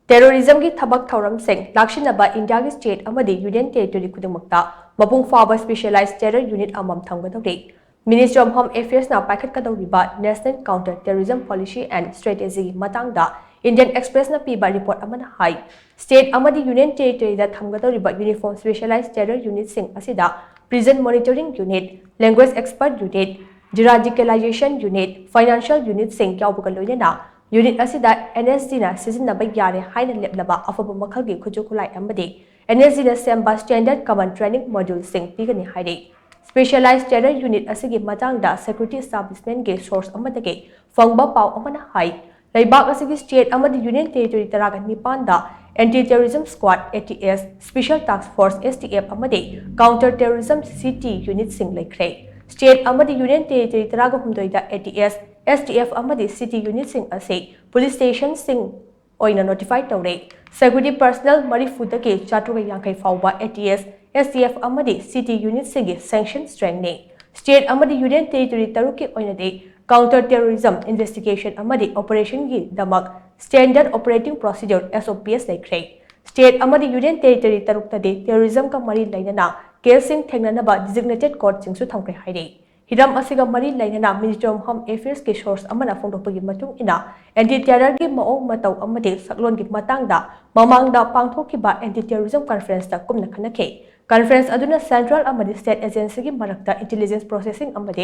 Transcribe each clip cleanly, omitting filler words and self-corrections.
Terrorism ki Thabak thouram sing Lakshinnaba India ki state Amadi Union Territory Khudingamakta mapung phaba Specialized Terror Unit amamam Thamgadouri. Ministry of Home Affairs na Khudingamak National Counter Terrorism Policy and Strategy matangda Indian Express na piba report amana hai. State Amadi Union Territory da Thamgadouri Uniform Specialized Terror Unit sing asida Prison Monitoring Unit, Language Expert Unit, Deradicalization Unit, Financial Unit sing yaubukaloy na Unit asida NSD na sizinaba yare haina leblaba afaba makalgi kujukulai amadi NSD na semba Standard Command Training Module sing pigani haide. Specialized Terror Unit asigi matangda Security Establishment ge source amadage fangba pau amana hai. Laibak asigi State amadi Union Territory taraga nipanda Anti-Terrorism Squad ATS, Special Task Force STF amadi Counter Terrorism CT Unit sing laikre. State amadi Union Territory taraga humdoida ATS STF amadi city unit sing ase police station sing oina notified tawre security personnel marifuda ke chatuga yankai fawba ATS STF amadi city unit sing sanction strength ne state amadi union territory taruki oina de counter terrorism investigation amadi operation gi damak standard operating procedure SOPs laikre state amadi union territory tarukta de terrorism ka mari lainana case sing thengnanaba designated court sing su thamkai haide Hiram asiga mari lainana Ministry of Home Affairs ke source amana phongdokpagi matung ina anti-terror gi maong matau amade saklon gi matangda mamangda pangthokiba anti-terrorism conference ta kumna khanake conference aduna central amadi state agency gi marakta intelligence processing amade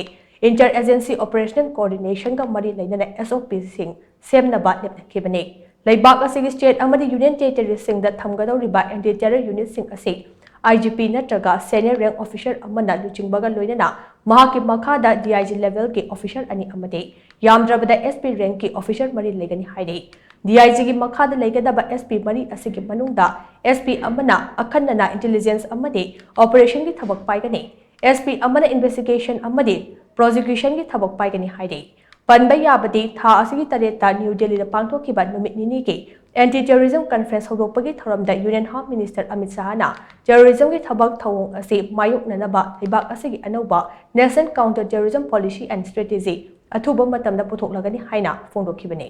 inter-agency operational coordination ga mari lainana SOP sing semnaba lepnakibane laibak asigi state amadi union territory sing da Thamgadouri ba anti-terror unit sing ase IGP natraga senior rank officer amana luchingbaga loinana mahaki makhada DIG level ke official ani amade yamdrabada SP rank ke officer mari legani haide DIG gi makhada legadaba SP mari asigi manungda SP amana akhanna intelligence amade operation gi thabak paigani SP amana investigation amade prosecution gi thabak paigani haide Panba yabadi tha asigi tareta New Delhi da pangthokiba numit nini ke anti-terrorism conference hodokpagi thoramda Union Home Minister Amit Shah na terrorism gi thabak thawong ase mayok nanaba libak asigi anauba National Counter Terrorism Policy and Strategy athuba matamda puthoklagani haina phongdokhibane